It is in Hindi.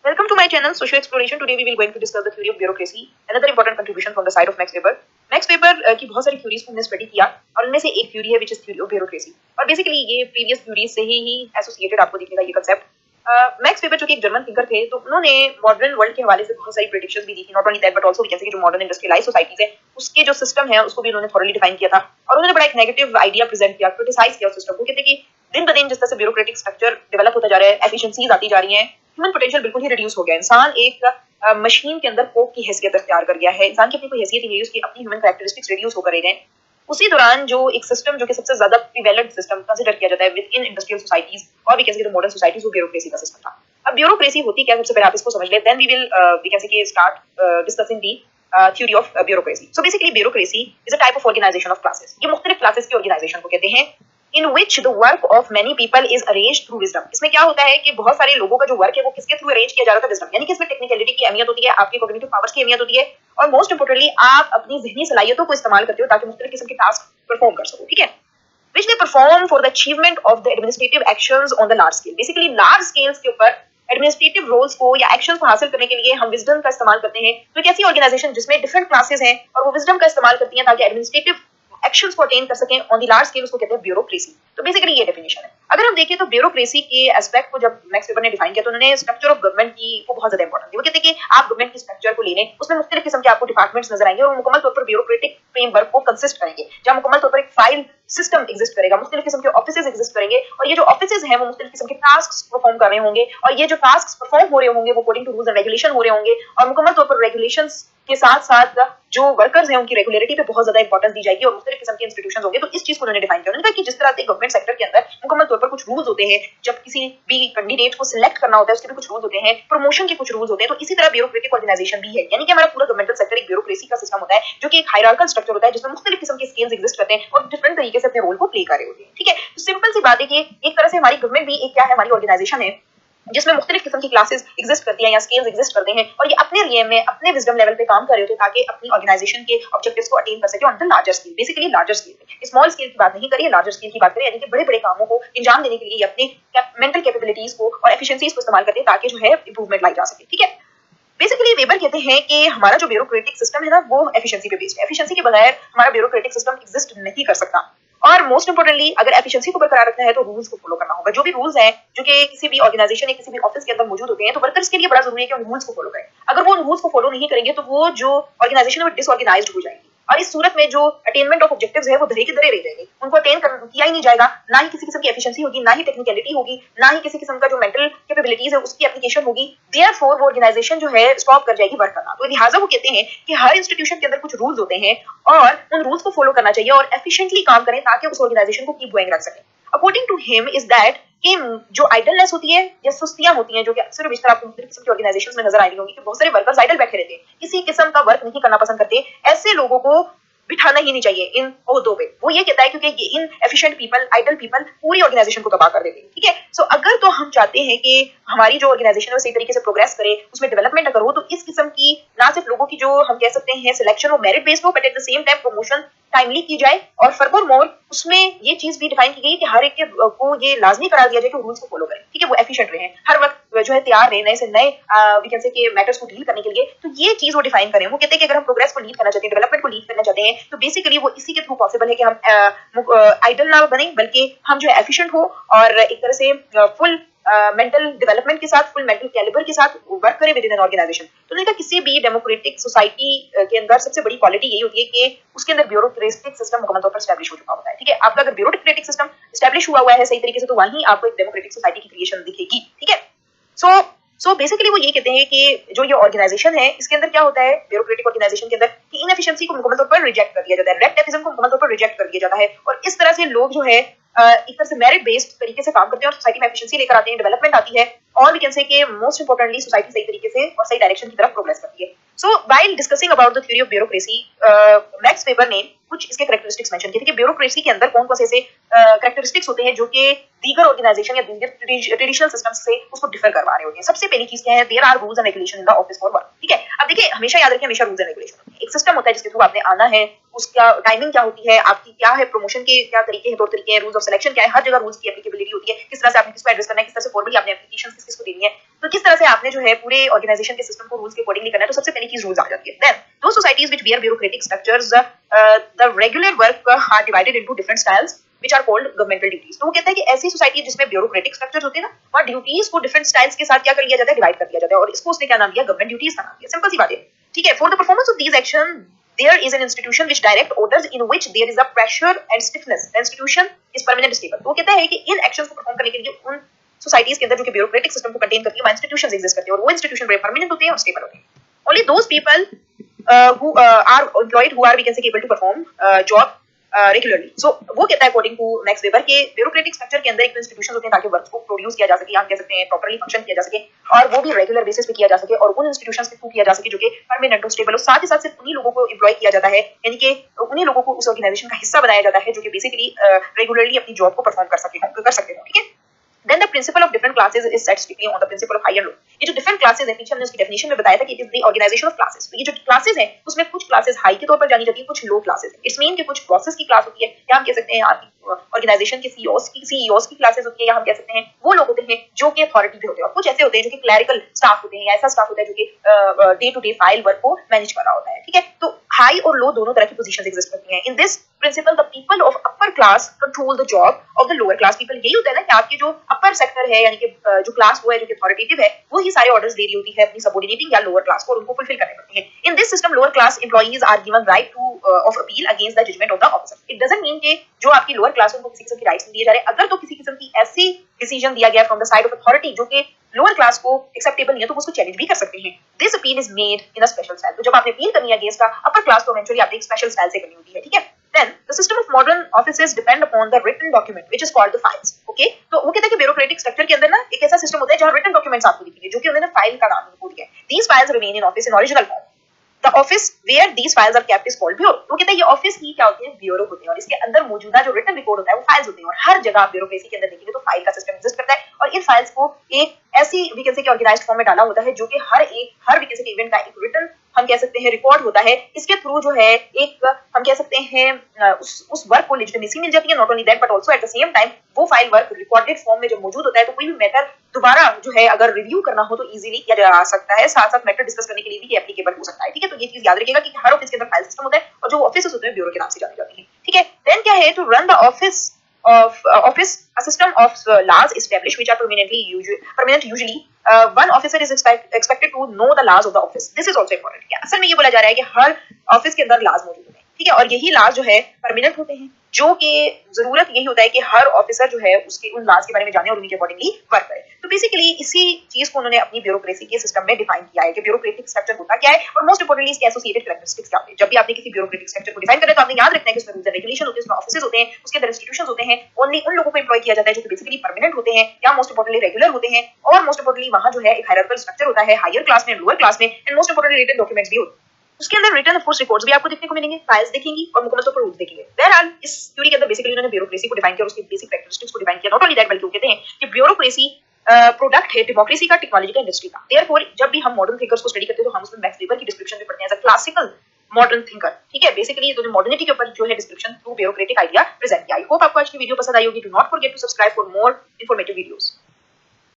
Welcome to my channel, Social Exploration. Today we will going to discuss the theory of bureaucracy, another important contribution from the side of Max Weber. Max Weber की बहुत सारी थ्योरीज को हमने स्टडी किया और उनमें से एक थ्योरी है which is theory of bureaucracy और बेसिकली ये प्रीवियस थ्योरीज से ही एसोसिएटेड आपको दिखेगा ये कंसेप्ट। मैक्स वेबर जो कि एक जर्मन थिंकर थे, तो उन्होंने मॉडर्न वर्ल्ड के हवाले से बहुत सारी प्रेडिक्शंस भी दी थी। Not only that but also we can say जो मॉडर्न इंडस्ट्रियलाइज्ड सोसाइटीज है उसके जो सिस्टम है उसको भी उन्होंने थॉरली डिफाइन किया था और उन्होंने बड़ा एक नेगेटिव आइडिया प्रेजेंट किया, क्रिटिसाइज किया उस सिस्टम को। कहते कि दिन ब दिन जिस तरह से ब्यूरोक्रेटिक स्ट्रक्चर डेवलप होता जा रहा है, एफिशिएंसीज आती जा रही हैं, ह्यूमन पोटेंशियल बिल्कुल ही रिड्यूस हो गया। इंसान एक मशीन के अंदर कोक की हैसियत अख्तियार कर गया है। इंसान की अपनी कोई हैसियत ही नहीं है, उसकी अपनी ह्यूमन कैरेक्टरिस्टिक्स रिड्यूस होकर रह गए। उसी दौरान जो एक सिस्टम जो कि सबसे ज्यादा प्रिवेलेंट सिस्टम कंसीडर किया जाता है विद इन इंडस्ट्रियल सोसाइटीज और we can say modern societies, वो ब्यूरोक्रेसी का सिस्टम था। अब ब्यूरोक्रेसी होती क्या, सबसे पहले आप इसको समझ ले, then we will we can say start discussing the theory of bureaucracy. So basically bureaucracy is a type of organization of classes. ये मुख्तलिफ क्लासेस की ऑर्गेनाइजेशन को कहते हैं in which the work of many people is arranged through wisdom. इसमें क्या होता है कि बहुत सारे लोगों का जो वर्क है वो किसके थ्रू अरेंज किया जा रहा था? विजडम, यानी कि इसमें टेक्निकलिटी की अहमियत होती है, आपकी कॉग्निटिव पावर्स की अहमियत होती है और मोस्ट इंपोर्टेंटली आप अपनी ज़हनी सलाहियतों को इस्तेमाल करते हो ताकि मुख्तलिफ किस्म के टास्क परफॉर्म कर सको। ठीक है, which they perform for the achievement of the administrative actions on the large scale. Basically large scales के ऊपर एडमिनिस्ट्रेटिव रोल्स को या एक्शंस को हासिल करने के लिए हम विजडम का इस्तेमाल करते हैं। तो एक ऐसी ऑर्गेनाइजेशन जिसमें डिफरेंट क्लासेस हैं और वो विजडम का इस्तेमाल करती हैं ताकि एडमिनिस्ट्रेटिव एक्शंस को अटेन कर सकें ऑन द लार्ज स्केल, उसको कहते हैं ब्यूरोक्रेसी। तो बेसिकली ये डेफिनेशन है। अगर हम देखें तो ब्यूरोक्रेसी के एस्पेक्ट को जब मैक्स वेबर ने डिफाइन किया तो उन्होंने स्ट्रक्चर ऑफ गवर्नमेंट की को बहुत ज्यादा इंपॉर्टेंट दी। वो कहते हैं कि आप गवर्नमेंट की स्ट्रक्चर को ले लें, उसमें मुख्तलिफ किस्म के आपको डिपार्टमेंट्स नजर आएंगे और मुकम्मल तौर पर ब्यूरोक्रेटिक फ्रेमवर्क को कंसिस्ट करेंगे, जहां मुकम्मल तौर पर एक फाइल सिस्टम एग्जिस्ट करेगा, मुख्तलिफ किस्म के ऑफिसेज एग्जिस्ट करेंगे और ये जो ऑफिसेज हैं वो मुख्तलिफ किस्म के टास्क परफॉर्म कर रहे होंगे और ये जो टास्क परफॉर्म हो रहे होंगे वो according to rules and regulation हो रहे होंगे और मुकम्मल तौर पर रेगुलेशंस के साथ साथ जो वर्कर्स हैं उनकी रेगुलरिटी पे बहुत ज्यादा इंपॉर्टेंस दी जाएगी और मुख्तलिफ किस्म के इंस्टीट्यूशंस होंगे। तो इस चीज को उन्होंने डिफाइन किया। उन्होंने कहा कि जिस तरह से गवर्नमेंट सेक्टर के अंदर मुकम्मल तौर पर कुछ रूल्स होते हैं, जब किसी भी कैंडिडेट को सिलेक्ट करना होता है उसके भी कुछ रूल्स होते हैं, प्रमोशन के कुछ रूल्स होते हैं, तो इसी तरह ब्यूरोक्रेटिक ऑर्गेनाइजेशन भी है। यानी कि हमारा पूरा गवर्नमेंटल सेक्टर एक ब्यूरोक्रेसी का सिस्टम होता है जो कि एक हायरार्किकल स्ट्रक्चर होता है जिसमें मुख्तलिफ किस्म के स्केल्स एग्जिस्ट करते हैं और डिफरेंट तरीके से अपने रोल को प्ले कर रहे होते हैं। ठीक है, तो सिंपल सी बात है कि एक तरह से हमारी गवर्नमेंट भी एक क्या है, हमारी ऑर्गेनाइजेशन है जिसमें मुख्तलिफ किस्म की क्लासेस एग्जिस्ट करती हैं या स्केल्स एग्जिस्ट करते हैं और ये अपने रियम में अपने विजडम लेवल पे काम कर रहे होते हैं ताकि अपनी ऑर्गेनाइजेशन के ऑब्जेक्टिव्स को अटेन कर सके on the larger scale. Basically larger scale, small scale की बात नहीं करिए, लार्जर स्केल की बात करें, यानी कि बड़े बड़े कामों को अंजाम देने के लिए अपनी मेंटल कैपेबिलिटीज को और एफिशिएंसीज को इस्तेमाल करते हैं ताकि जो है इंप्रूवमेंट लाई जा सके। ठीक है, बेसिकली वेबर कहते हैं कि हमारा जो ब्यूरोक्रेटिक सिस्टम है ना वो एफिशिएंसी पे बेस्ड है। एफिशिएंसी के बगैर हमारा ब्यूरोक्रेटिक सिस्टम एग्जिस्ट नहीं कर सकता और मोस्ट इंपोर्टेंटली अगर एफिशिएंसी को बरकरार रखना है तो रूल्स को फॉलो करना होगा। जो भी रूल्स हैं जो कि किसी भी ऑर्गेनाइजेशन या किसी भी ऑफिस के अंदर मौजूद होते हैं तो वर्कर्स के लिए बड़ा जरूरी है कि उन रूल्स को फॉलो करें। अगर वो उन रूल्स को फॉलो नहीं करेंगे तो वो जो ऑर्गेनाइजेशन है वो डिसऑर्गेनाइज्ड हो जाएगी और इस सूरत में जो अटेनमेंट ऑफ ऑब्जेक्टिव्स है वो धरे के धरे रह जाएंगे, उनको अटेन किया ही नहीं जाएगा, ना ही किसी किस्म की एफिशिएंसी होगी, ना ही टेक्निकलिटी होगी, ना ही किसी किस्म का जो मेंटल कैपेबिलिटीज है उसकी एप्लीकेशन होगी। देयरफॉर वो ऑर्गेनाइजेशन जो है स्टॉप कर जाएगी वर्क करना। तो लिहाजा वो कहते हैं कि हर इंस्टीट्यूशन के अंदर कुछ रूल्स होते हैं और उन रूल्स को फॉलो करना चाहिए और एफिशिएंटली काम करें ताकि उस ऑर्गेनाइजेशन को कीप गोइंग रख सकें। According to him is that कि जो आइडलनेस होती है या सुस्तियां होती हैं जो कि अक्सर इस तरह आपको मुख्तलिफ किस्म की ऑर्गेनाइजेशंस में नजर आई होंगी कि बहुत सारे वर्कर्स आइडल बैठे रहते हैं, किसी किस्म का वर्क नहीं करना पसंद करते, ऐसे लोगों को बिठाना ही नहीं चाहिए इन ओहदों पे। वो ये कहता है क्योंकि ये inefficient people, idle people पूरी ऑर्गेनाइजेशन को तबाह कर देते हैं। ठीक है, सो अगर तो हम चाहते हैं कि हमारी जो ऑर्गेनाइजेशन है वो सही तरीके से प्रोग्रेस करे, उसमें डेवलपमेंट अगर हो तो इस किस्म की ना सिर्फ लोगों की जो हम कह सकते हैं सिलेक्शन वो मेरिट बेस्ड हो but at the same time promotion timely की जाए और फर्दर मोर उसमें ये चीज भी डिफाइन की गई कि हर एक को ये लाजमी करार दिया जाए कि रूल्स को फॉलो करें। ठीक है, वो एफिशिएंट रहे, हर वक्त जो है तैयार रहे नए से नए वी कैन से के मैटर्स को डील करने के लिए। तो ये चीज वो डिफाइन करें। वो कहते हैं कि अगर हम प्रोग्रेस को लीड करना चाहते हैं, डेवलपमेंट को लीड करना चाहते हैं तो बेसिकली वो इसी के थ्रू पॉसिबल है कि हम आइडल ना बने बल्कि हम जो है एफिशिएंट हो और एक तरह से फुल मेंटल डेवलपमेंट के साथ, फुल मेंटल कैलिबर के साथ वर्क करें विद इन एन ऑर्गेनाइजेशन। तो नहीं, किसी भी डेमोक्रेटिक सोसाइटी के अंदर सबसे बड़ी क्वालिटी यही होती है कि उसके अंदर ब्यूरोक्रेटिक सिस्टम मुकम्मल तौर पर एस्टैब्लिश हो चुका होता है। ठीक है, आपका अगर ब्यूरोक्रेटिक सिस्टम एस्टैब्लिश हुआ है सही तरीके से तो वहीं आपको एक डेमोक्रेटिक सोसाइटी की क्रिएशन दिखेगी। ठीक है, सो बेसिकली वो ये कहते हैं कि जो ये ऑर्गेनाइजेशन है इसके अंदर क्या होता है ब्यूरोक्रेटिक ऑर्गेनाइजेशन के अंदर कि इनएफिशिएंसी को मुकम्मल तौर पर रिजेक्ट कर दिया जाता है, रेड टेपिज्म को मुकम्मल तौर पर रिजेक्ट कर दिया जाता है और इस तरह से लोग जो है एक तरह से मेरिट बेस्ड तरीके से काम करते हैं और सोसाइटी में एफिशिएंसी लेकर आते हैं, डेवलपमेंट आती है और वी कैन से कि मोस्ट इंपोर्टेंटली सोसाइटी सही तरीके से और सही डायरेक्शन की तरफ प्रोग्रेस करती है। सो while discussing about the theory of bureaucracy, max weber ने कुछ इसके कैरेक्टरिस्टिक्स मेंशन किए थे कि ब्यूरोक्रेसी के अंदर कौन कौन से ऐसे कैरेक्टरिस्टिक्स होते हैं जो कि दीगर ऑर्गेनाइजेशन या दीगर ट्रेडिशनल सिस्टम्स से उसको डिफर करवा रहे होते हैं। सबसे पहली चीज क्या है, there are rules and regulation in the office for work. ठीक है, अब देखिए हमेशा याद रखिए, हमेशा रूल्स एंड रेगुलेशन होते हैं, एक सिस्टम होता है जिसके थ्रू आपने आना है, उसका टाइमिंग क्या होती है, आपकी क्या है प्रमोशन के क्या तरीके हैं, तौर तरीके हैं, रूल्स ऑफ सिलेक्शन क्या है, हर जगह रूल्स की एप्लीकेबिलिटी होती है, किस तरह से आपने किसको एड्रेस करना है, किस तरह से फॉर्मली आपने एप्लीकेशंस किस किस को देनी है, तो किस तरह से आपने जो है पूरे ऑर्गेनाइजेशन के सिस्टम को रूल्स के अकॉर्डिंगली करना है, तो सबसे पहली चीज रूल्स आ जाती है. Then those societies which bear bureaucratic structures, the regular work are divided into different styles which are called governmental duties. तो वो कहता है कि ऐसी सोसाइटी जिसमें ब्यूरोक्रेटिक स्ट्रक्चर्स होते हैं ना, वहाँ ड्यूटीज को डिफरेंट स्टाइल्स के साथ क्या कर लिया जाता है, डिवाइड कर दिया जाता है, और इसको उसने क्या नाम दिया, गवर्नमेंट ड्यूटीज का नाम दिया. सिंपल सी बात है, ठीक है. For the performance of these action there is an institution which direct orders in which there is a pressure and stiffness. The institution is permanent stable. तो वो कहता है कि इन एक्शंस को परफॉर्म करने के लिए उन सोसाइटीज के अंदर जो कि ब्यूरोक्रेटिक सिस्टम को कंटेन करती है, वहाँ इंस्टीट्यूशंस एग्जिस्ट करते हैं, और वो इंस्टीट्यूशन बड़े परमानेंट होते हैं और स्टेबल होते हैं. Only those people who are employed who are we can say able to perform job regularly. So वो कहता है अकॉर्डिंग टू मैक्स वेबर के ब्यूरोक्रेटिक स्ट्रक्चर के अंदर एक इंस्टीट्यूशन होते हैं ताकि वर्क को प्रोड्यूस किया जा सके, हम कह सकते हैं प्रॉपर्ली फंक्शन किया जा सके, और वो भी रेगुलर बेसिस पे किया जा सके, और उन इंस्टीट्यूशंस के थ्रू किया जा सके जो कि परमानेंट और स्टेबल हो. साथ ही साथ सिर्फ उन्हीं लोगों को एम्प्लॉय किया जाता है, यानी कि उन्हीं लोगों को उस ऑर्गेनाइजेशन का हिस्सा बनाया जाता है जो कि बेसिकली रेगुलरली अपनी जॉब को परफॉर्म कर सकते हो. ठीक है. Then the principle of different classes is set strictly on the principle of high and low. ये जो different classes हैं, पीछे हमने उसकी definition में बताया था कि it is the organization of classes. तो ये जो classes हैं, उसमें कुछ classes high के तौर पर जानी जाती हैं, कुछ low classes हैं. It's mean कि कुछ bosses की class होती है, या हम कह सकते हैं आपकी organization के CEOs की classes होती है, या हम कह सकते हैं वो लोग होते हैं जो कि authority पे होते हैं, और कुछ ऐसे होते हैं जो कि clerical staff होते हैं, या ऐसा staff होता है जो कि day to day file work को manage कर रहा होता है. ठीक है. तो high और low दोनों तरह की positions exist करती हैं. In this principle, the people of upper class control the job of the lower class people. यही होता है ना कि आपकी जो upper sector है, यानी कि जो क्लास वो है जो कि अथॉरिटेटिव है, वो ही सारे ऑर्डर्स दे रही होती है अपनी सबऑर्डिनेटिंग या लोअर क्लास को, और उनको फुलफिल करने पड़ते हैं. In this system lower class employees are given right to of appeal against the judgment of the officer. It doesn't mean कि जो आपकी लोअर क्लास है उनको किसी किस्म की राइट्स नहीं दिए जा रहे. अगर तो किसी किस्म की ऐसी डिसीजन दिया गया from the side of authority जो कि लोअर क्लास को एक्सेप्टेबल नहीं है, तो उसको चैलेंज भी कर सकते हैं. This appeal is made in a special style. तो जब आपने अपील करनी है अगेंस्ट का अपर क्लास, तो इवेंचुअली आपने एक स्पेशल स्टाइल से करनी होती है. ठीक है. Then the system of modern offices depend upon the written document which is called the files. Okay? तो वो कहता है कि ब्यूरोक्रेटिक स्ट्रक्चर के अंदर ना एक ऐसा सिस्टम होता है जहाँ written documents आपको दिखेंगे, जो कि उन्होंने फाइल का नाम उनको दिया है. These files remain in office in original form. The office where these files are kept is called bureau. वो कहता है ये ऑफिस ही क्या होते हैं, ब्यूरो होते हैं, और इसके अंदर मौजूदा जो रिटन रिकॉर्ड होता है वो फाइल्स होते हैं. और हर जगह आप ब्यूरोक्रेसी के अंदर देखेंगे तो फाइल का सिस्टम एग्जिस्ट करता है, और इन फाइल्स को एक ऐसी वी कैन से कि ऑर्गेनाइज्ड फॉर्म में डाला होता है जो कि हर वी कैन से इवेंट का एक रिटन हम कह सकते हैं रिकॉर्ड होता है. इसके थ्रू जो है एक हम कह सकते हैं उस वर्क को लेजिटिमेसी मिल जाती है. Not only that but also at the same time वो फाइल वर्क रिकॉर्डेड फॉर्म में जब मौजूद होता है तो कोई भी मैटर दोबारा जो है अगर रिव्यू करना हो तो इजीली किया जा सकता है. साथ साथ मैटर डिस्कस करने के लिए भी एप्लीकेबल हो सकता है. ठीक है. तो ये चीज याद रखिएगा कि हर ऑफिस के अंदर फाइल सिस्टम होता है, और जो ऑफिसेस होते हैं ब्यूरो के नाम से जाने जाती है. ठीक है. देन क्या है, to run the office of office a system of laws established which are permanent usually one officer is expected to know the laws of the office. This is also important. क्या असल में ये बोला जा रहा है कि हर ऑफिस के अंदर laws मौजूद होते हैं. ठीक है. और यही laws जो है परमानेंट होते हैं, जो कि जरूरत यही होता है कि हर ऑफिसर जो है उसके उन laws के बारे में जाने और उनके अकॉर्डिंगली वर्क करे. तो बेसिकली इसी चीज को उन्होंने अपनी ब्यूरोक्रेसी के सिस्टम में डिफाइन किया है कि ब्यूरोक्रेटिक स्ट्रक्चर होता क्या है, और मोस्ट इंपोर्टेंटली इसके एसोसिएटेड कैरेक्टरिस्टिक्स क्या होते हैं. जब भी आपने किसी ब्यूरोक्रेटिक स्ट्रक्चर को डिफाइन करें तो आपने याद रखना है कि उसमें रूल्स एंड रेगुलेशन होते हैं, उसमें ऑफिसेज होते हैं, उसके अंदर इंस्टीट्यूशंस होते हैं. ओनली उन लोगों को एम्प्लॉय किया जाता है जो कि बेसिकली परमानेंट होते हैं, या मोस्ट इंपोर्टेंटली रेगुलर होते हैं, और मोस्ट इंपोर्टेंटली वहां जो है एक हायरार्किकल स्ट्रक्चर होता है, हायर क्लास में, लोअर क्लास में, and most importantly written documents भी होते हैं. उसके अंदर रिटन ऑफ कोर्स रिकॉर्ड्स भी आपको देखने को मिलेंगे, फाइल्स देखेंगी, और मुकम्मल तौर पर रूल्स देखेंगे. बहरहाल इस थ्योरी के अंदर बेसिकली उन्होंने ब्यूरोक्रेसी को डिफाइन किया और उसकी बेसिक कैरेक्टरिस्टिक्स को डिफाइन किया. नॉट ओनली दैट बल्कि वो कहते हैं कि ब्यूरोक्रेसी प्रोडक्ट है डेमोक्रेसी का, टेक्नोलॉजी का, इंडस्ट्री का. देयरफॉर जब भी हम मॉडर्न थिंकर्स को स्टडी करते हैं तो हम उसमें मैक्स वेबर की डिस्क्रिप्शन भी पढ़ते हैं as a classical modern thinker. ठीक है. बेसिकली तो मॉडर्निटी के ऊपर जो है description through bureaucratic idea present किया. आई होप आपको आज की वीडियो पसंद आई होगी. Do not forget to subscribe for more informative videos.